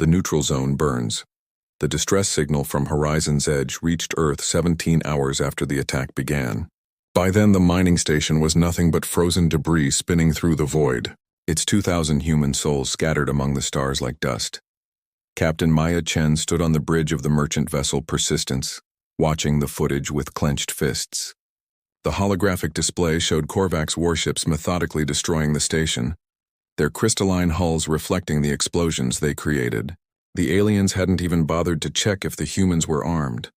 The neutral zone burns. The distress signal from Horizon's Edge reached Earth 17 hours after the attack began. By then, the mining station was nothing but frozen debris spinning through the void, its 2,000 human souls scattered among the stars like dust. Captain Maya Chen stood on the bridge of the merchant vessel Persistence, watching the footage with clenched fists. The holographic display showed Korvax warships methodically destroying the station, their crystalline hulls reflecting the explosions they created. The aliens hadn't even bothered to check if the humans were armed.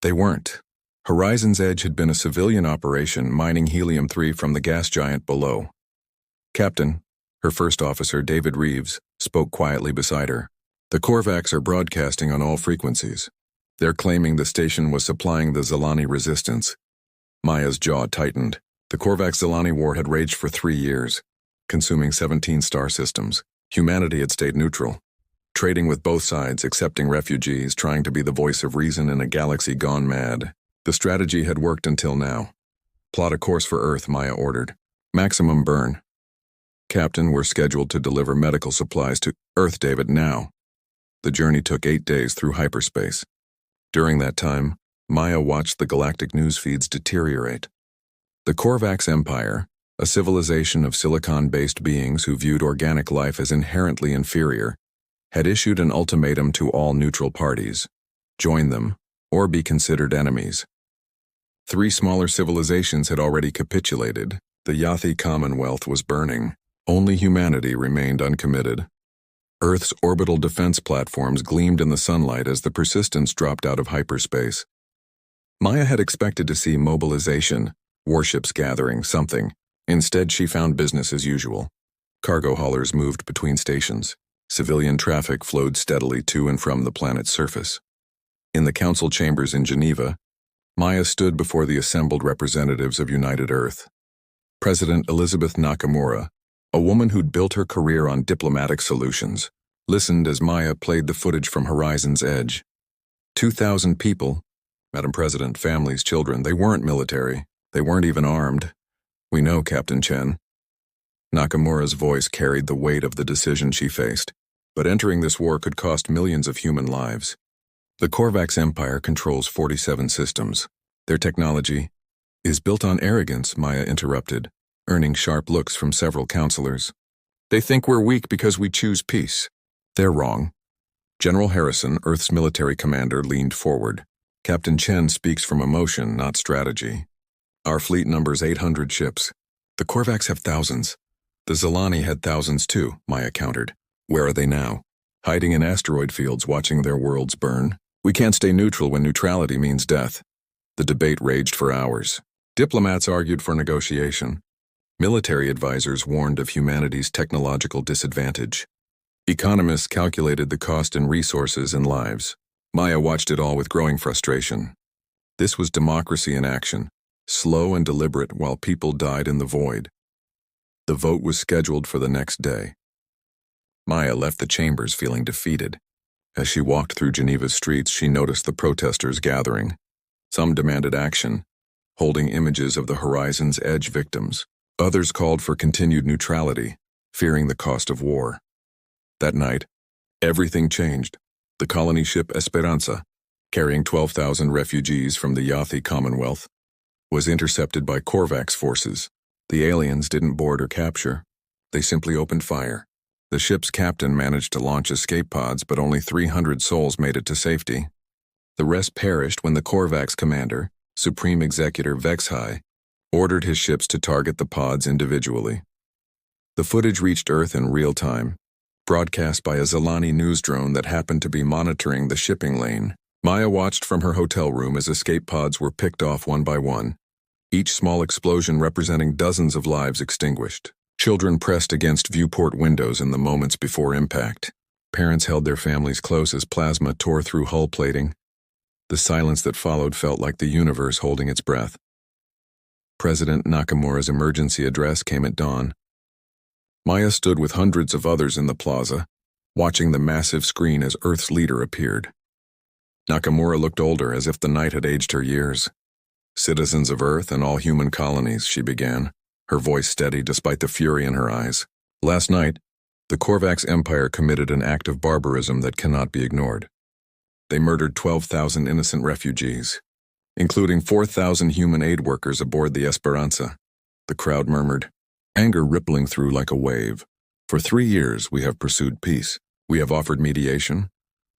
They weren't. Horizon's Edge had been a civilian operation mining helium-3 from the gas giant below. Captain, her first officer, David Reeves, spoke quietly beside her. The Korvax are broadcasting on all frequencies. They're claiming the station was supplying the Zelani resistance. Maya's jaw tightened. The Korvax-Zelani war had raged for 3 years, consuming 17 star systems. Humanity had stayed neutral, trading with both sides, accepting refugees, trying to be the voice of reason in a galaxy gone mad. The strategy had worked until now. Plot a course for Earth, Maya ordered. Maximum burn. Captain, we're scheduled to deliver medical supplies to Earth, David, now. The journey took 8 days through hyperspace. During that time, Maya watched the galactic news feeds deteriorate. The Korvax Empire, a civilization of silicon-based beings who viewed organic life as inherently inferior, had issued an ultimatum to all neutral parties: join them, or be considered enemies. 3 smaller civilizations had already capitulated. The Yathi Commonwealth was burning. Only humanity remained uncommitted. Earth's orbital defense platforms gleamed in the sunlight as the Persistence dropped out of hyperspace. Maya had expected to see mobilization, warships gathering, something. Instead, she found business as usual. Cargo haulers moved between stations. Civilian traffic flowed steadily to and from the planet's surface. In the council chambers in Geneva, Maya stood before the assembled representatives of United Earth. President Elizabeth Nakamura, a woman who'd built her career on diplomatic solutions, listened as Maya played the footage from Horizon's Edge. 2,000 people, Madam President, families, children, they weren't military. They weren't even armed. We know, Captain Chen. Nakamura's voice carried the weight of the decision she faced, but entering this war could cost millions of human lives. The Korvax Empire controls 47 systems. Their technology is built on arrogance, Maya interrupted, earning sharp looks from several counselors. They think we're weak because we choose peace. They're wrong. General Harrison, Earth's military commander, leaned forward. Captain Chen speaks from emotion, not strategy. Our fleet numbers 800 ships. The Korvax have thousands. The Zelani had thousands too, Maya countered. Where are they now? Hiding in asteroid fields, watching their worlds burn. We can't stay neutral when neutrality means death. The debate raged for hours. Diplomats argued for negotiation. Military advisors warned of humanity's technological disadvantage. Economists calculated the cost in resources and lives. Maya watched it all with growing frustration. This was democracy in action, slow and deliberate while people died in the void. The vote was scheduled for the next day. Maya left the chambers feeling defeated. As she walked through Geneva's streets, she noticed the protesters gathering. Some demanded action, holding images of the Horizon's Edge victims. Others called for continued neutrality, fearing the cost of war. That night, everything changed. The colony ship Esperanza, carrying 12,000 refugees from the Yathi Commonwealth, was intercepted by Korvax forces. The aliens didn't board or capture. They simply opened fire. The ship's captain managed to launch escape pods, but only 300 souls made it to safety. The rest perished when the Korvax commander, Supreme Executor Vexhai, ordered his ships to target the pods individually. The footage reached Earth in real time, broadcast by a Zelani news drone that happened to be monitoring the shipping lane. Maya watched from her hotel room as escape pods were picked off one by one, each small explosion representing dozens of lives extinguished. Children pressed against viewport windows in the moments before impact. Parents held their families close as plasma tore through hull plating. The silence that followed felt like the universe holding its breath. President Nakamura's emergency address came at dawn. Maya stood with hundreds of others in the plaza, watching the massive screen as Earth's leader appeared. Nakamura looked older, as if the night had aged her years. Citizens of Earth and all human colonies, she began, her voice steady despite the fury in her eyes. Last night, The Korvax Empire committed an act of barbarism that cannot be ignored. They murdered 12,000 innocent refugees, including 4,000 human aid workers aboard the Esperanza. The crowd murmured, anger rippling through like a wave. For 3 years, we have pursued peace. We have offered mediation,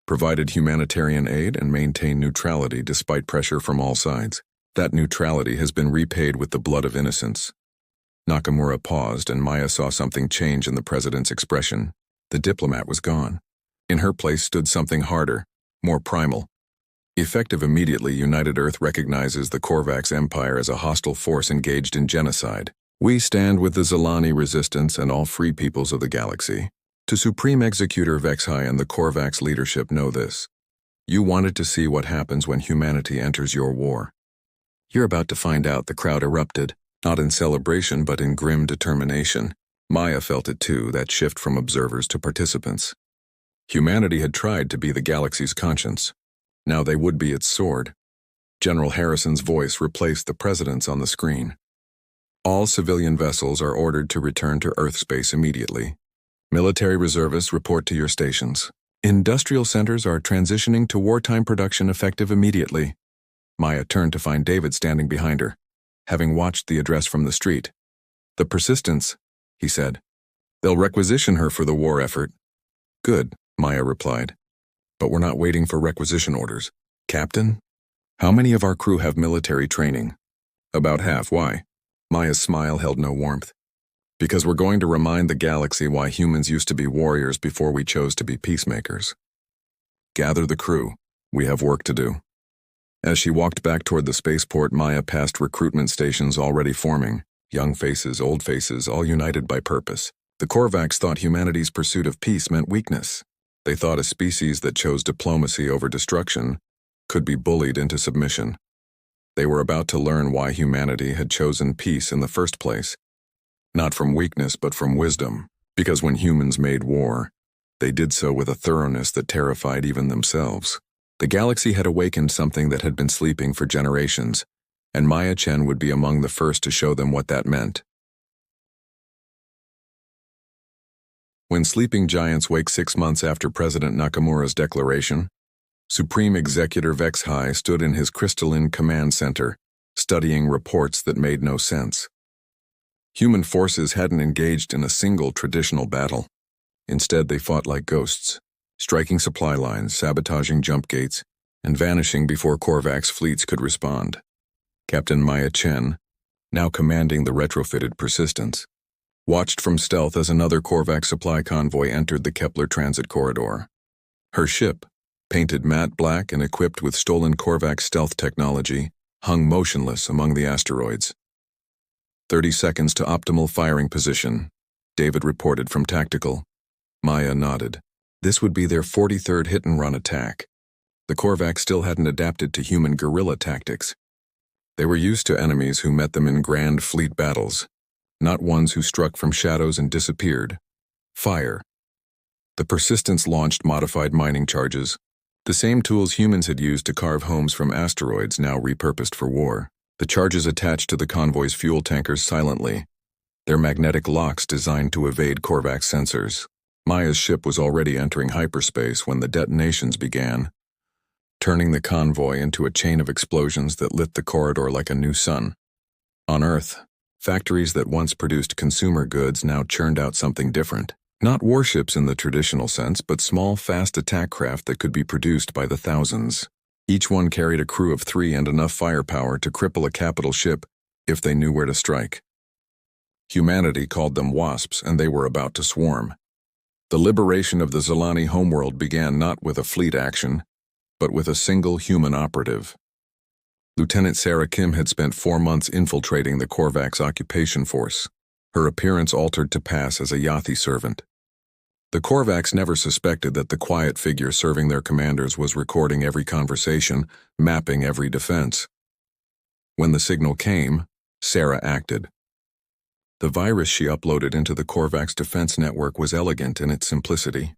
provided humanitarian aid, and maintained neutrality despite pressure from all sides. That neutrality has been repaid with the blood of innocents. Nakamura paused, and Maya saw something change in the president's expression. The diplomat was gone. In her place stood something harder, more primal. Effective immediately, United Earth recognizes the Korvax Empire as a hostile force engaged in genocide. We stand with the Zelani resistance and all free peoples of the galaxy. To Supreme Executor Vexhai and the Korvax leadership know this. You wanted to see what happens when humanity enters your war. You're about to find out, the crowd erupted, not in celebration but in grim determination. Maya felt it too, that shift from observers to participants. Humanity had tried to be the galaxy's conscience. Now they would be its sword. General Harrison's voice replaced the president's on the screen. All civilian vessels are ordered to return to Earth space immediately. Military reservists report to your stations. Industrial centers are transitioning to wartime production effective immediately. Maya turned to find David standing behind her, having watched the address from the street. The persistence, he said. They'll requisition her for the war effort. Good, Maya replied. But we're not waiting for requisition orders. Captain? How many of our crew have military training? About half. Why? Maya's smile held no warmth. Because we're going to remind the galaxy why humans used to be warriors before we chose to be peacemakers. Gather the crew. We have work to do. As she walked back toward the spaceport, Maya passed recruitment stations already forming. Young faces, old faces, all united by purpose. The Korvax thought humanity's pursuit of peace meant weakness. They thought a species that chose diplomacy over destruction could be bullied into submission. They were about to learn why humanity had chosen peace in the first place. Not from weakness, but from wisdom. Because when humans made war, they did so with a thoroughness that terrified even themselves. The galaxy had awakened something that had been sleeping for generations, and Maya Chen would be among the first to show them what that meant. When sleeping giants wake 6 months after President Nakamura's declaration, Supreme Executor Vexhai stood in his crystalline command center, studying reports that made no sense. Human forces hadn't engaged in a single traditional battle. Instead, they fought like ghosts, striking supply lines, sabotaging jump gates, and vanishing before Korvax fleets could respond. Captain Maya Chen, now commanding the retrofitted Persistence, watched from stealth as another Korvax supply convoy entered the Kepler transit corridor. Her ship, painted matte black and equipped with stolen Korvax stealth technology, hung motionless among the asteroids. 30 seconds to optimal firing position, David reported from Tactical. Maya nodded. This would be their 43rd hit-and-run attack. The Korvax still hadn't adapted to human guerrilla tactics. They were used to enemies who met them in grand fleet battles, not ones who struck from shadows and disappeared. Fire. The Persistence launched modified mining charges, the same tools humans had used to carve homes from asteroids, now repurposed for war. The charges attached to the convoy's fuel tankers silently, their magnetic locks designed to evade Korvax sensors. Maya's ship was already entering hyperspace when the detonations began, turning the convoy into a chain of explosions that lit the corridor like a new sun. On Earth, factories that once produced consumer goods now churned out something different. Not warships in the traditional sense, but small, fast attack craft that could be produced by the thousands. Each one carried a crew of 3 and enough firepower to cripple a capital ship if they knew where to strike. Humanity called them wasps, and they were about to swarm. The liberation of the Zelani homeworld began not with a fleet action, but with a single human operative. Lieutenant Sarah Kim had spent 4 months infiltrating the Korvax occupation force, her appearance altered to pass as a Yathi servant. The Korvax never suspected that the quiet figure serving their commanders was recording every conversation, mapping every defense. When the signal came, Sarah acted. The virus she uploaded into the Korvax defense network was elegant in its simplicity.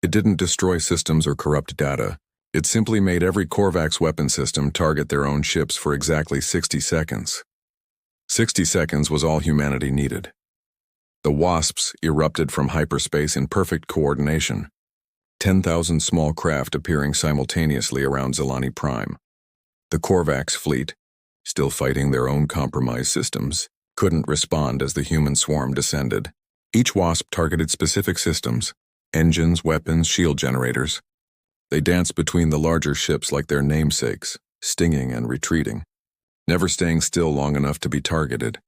It didn't destroy systems or corrupt data. It simply made every Korvax weapon system target their own ships for exactly 60 seconds. 60 seconds was all humanity needed. The wasps erupted from hyperspace in perfect coordination, 10,000 small craft appearing simultaneously around Zelani Prime. The Korvax fleet, still fighting their own compromised systems, couldn't respond as the human swarm descended. Each wasp targeted specific systems: engines, weapons, shield generators. They danced between the larger ships like their namesakes, stinging and retreating, never staying still long enough to be targeted.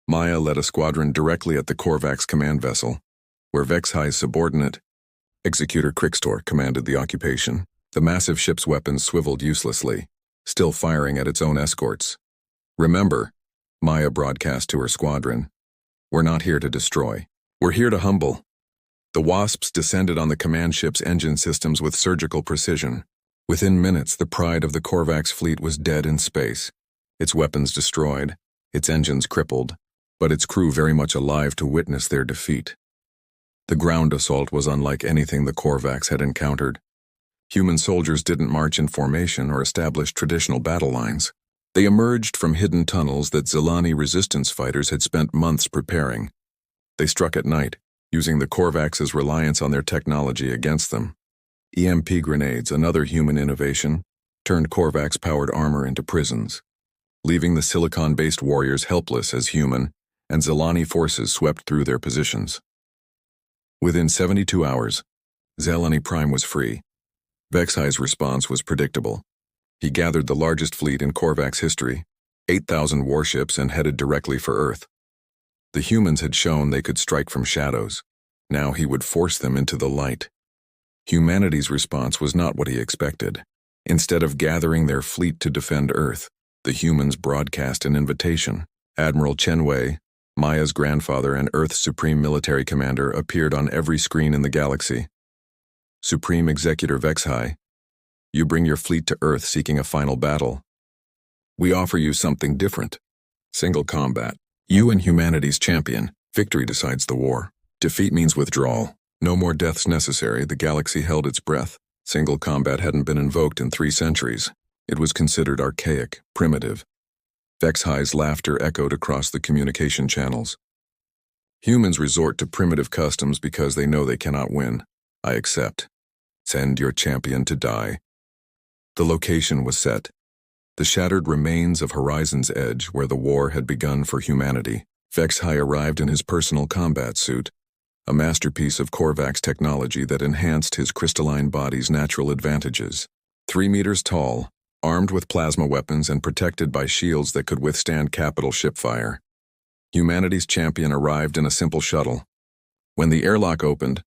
Maya led a squadron directly at the Korvax command vessel, where Vexhi's subordinate, Executor Krixtor, commanded the occupation. The massive ship's weapons swiveled uselessly, still firing at its own escorts. "Remember," Maya broadcast to her squadron, "we're not here to destroy. We're here to humble." The wasps descended on the command ship's engine systems with surgical precision. Within minutes, the pride of the Korvax fleet was dead in space, its weapons destroyed, its engines crippled, but its crew very much alive to witness their defeat. The ground assault was unlike anything the Korvax had encountered. Human soldiers didn't march in formation or establish traditional battle lines. They emerged from hidden tunnels that Zelani resistance fighters had spent months preparing. They struck at night, using the Korvax's reliance on their technology against them. EMP grenades, another human innovation, turned Korvax-powered armor into prisons, leaving the silicon-based warriors helpless as human and Zelani forces swept through their positions. Within 72 hours, Zelani Prime was free. Vexhi's response was predictable. He gathered the largest fleet in Korvax history, 8,000 warships, and headed directly for Earth. The humans had shown they could strike from shadows. Now he would force them into the light. Humanity's response was not what he expected. Instead of gathering their fleet to defend Earth, the humans broadcast an invitation. Admiral Chen Wei, Maya's grandfather and Earth's supreme military commander, appeared on every screen in the galaxy. "Supreme Executor Vexhi, you bring your fleet to Earth seeking a final battle. We offer you something different. Single combat. You and humanity's champion. Victory decides the war. Defeat means withdrawal. No more deaths necessary." The galaxy held its breath. Single combat hadn't been invoked in 3 centuries. It was considered archaic, primitive. Vexhi's laughter echoed across the communication channels. "Humans resort to primitive customs because they know they cannot win. I accept. Send your champion to die." The location was set. The shattered remains of Horizon's Edge, where the war had begun for humanity. Vexhi arrived in his personal combat suit, a masterpiece of Korvax technology that enhanced his crystalline body's natural advantages. 3 meters tall, armed with plasma weapons and protected by shields that could withstand capital ship fire. Humanity's champion arrived in a simple shuttle. When the airlock opened,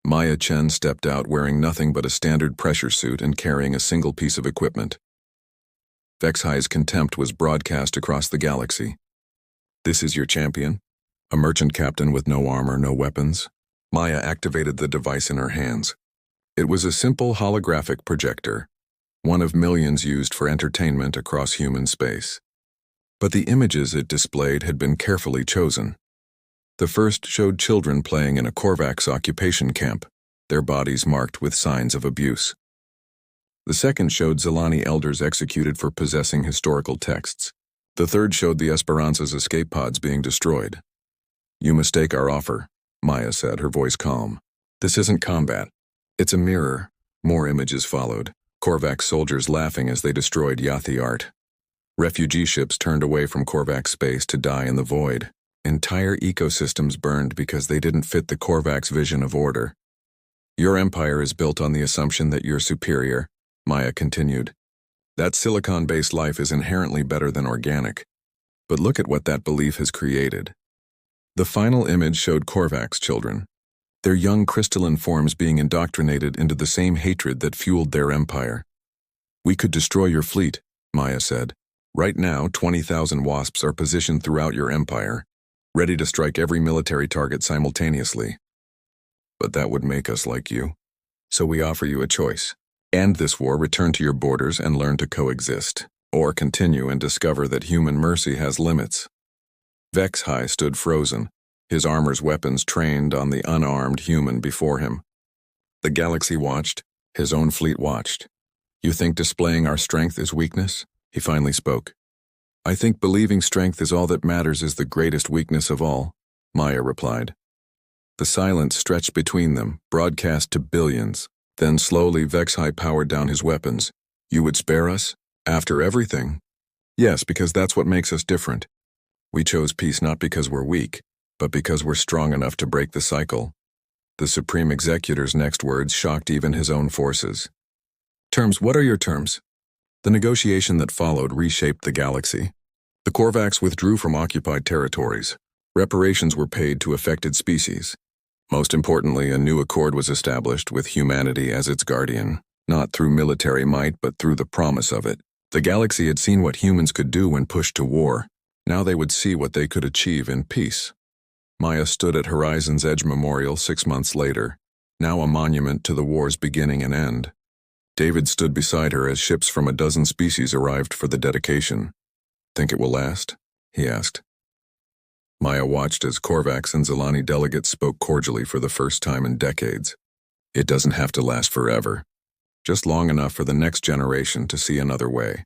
Maya Chen stepped out wearing nothing but a standard pressure suit and carrying a single piece of equipment. Vexhi's contempt was broadcast across the galaxy. "This is your champion? A merchant captain with no armor, no weapons?" Maya activated the device in her hands. It was a simple holographic projector, one of millions used for entertainment across human space. But the images it displayed had been carefully chosen. The first showed children playing in a Korvax occupation camp, their bodies marked with signs of abuse. The second showed Zelani elders executed for possessing historical texts. The third showed the Esperanza's escape pods being destroyed. "You mistake our offer," Maya said, her voice calm. "This isn't combat. It's a mirror." More images followed, Korvax soldiers laughing as they destroyed Yathi art. Refugee ships turned away from Korvax space to die in the void. Entire ecosystems burned because they didn't fit the Korvax vision of order. "Your empire is built on the assumption that you're superior," Maya continued. "That silicon-based life is inherently better than organic. But look at what that belief has created." The final image showed Korvax children, their young crystalline forms being indoctrinated into the same hatred that fueled their empire. "We could destroy your fleet," Maya said. "Right now, 20,000 wasps are positioned throughout your empire, ready to strike every military target simultaneously. But that would make us like you. So we offer you a choice. End this war, return to your borders, and learn to coexist. Or continue and discover that human mercy has limits." Vexhi stood frozen, his armor's weapons trained on the unarmed human before him. The galaxy watched, his own fleet watched. "You think displaying our strength is weakness?" He finally spoke. "I think believing strength is all that matters is the greatest weakness of all." Maya replied. The silence stretched between them, broadcast to billions. Then slowly Vex-High powered down his weapons. You would spare us? After everything? Yes, because that's what makes us different. We chose peace not because we're weak, but because we're strong enough to break the cycle. The Supreme Executor's next words shocked even his own forces. Terms, what are your terms? The negotiation that followed reshaped the galaxy. The Korvax withdrew from occupied territories. Reparations were paid to affected species. Most importantly, a new accord was established with humanity as its guardian, not through military might but through the promise of it. The galaxy had seen what humans could do when pushed to war. Now they would see what they could achieve in peace. Maya stood at Horizon's Edge Memorial 6 months later, now a monument to the war's beginning and end. David stood beside her as ships from a dozen species arrived for the dedication. Think it will last? He asked. Maya watched as Korvax and Zilani delegates spoke cordially for the first time in decades. It doesn't have to last forever, just long enough for the next generation to see another way.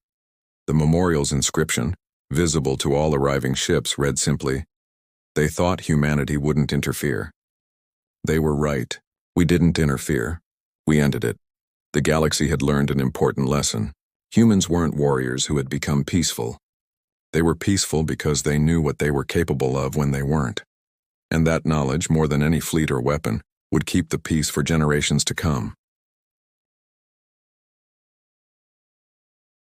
The memorial's inscription, visible to all arriving ships, read simply, "They thought humanity wouldn't interfere. They were right. We didn't interfere. We ended it." The galaxy had learned an important lesson. Humans weren't warriors who had become peaceful. They were peaceful because they knew what they were capable of when they weren't. And that knowledge, more than any fleet or weapon, would keep the peace for generations to come.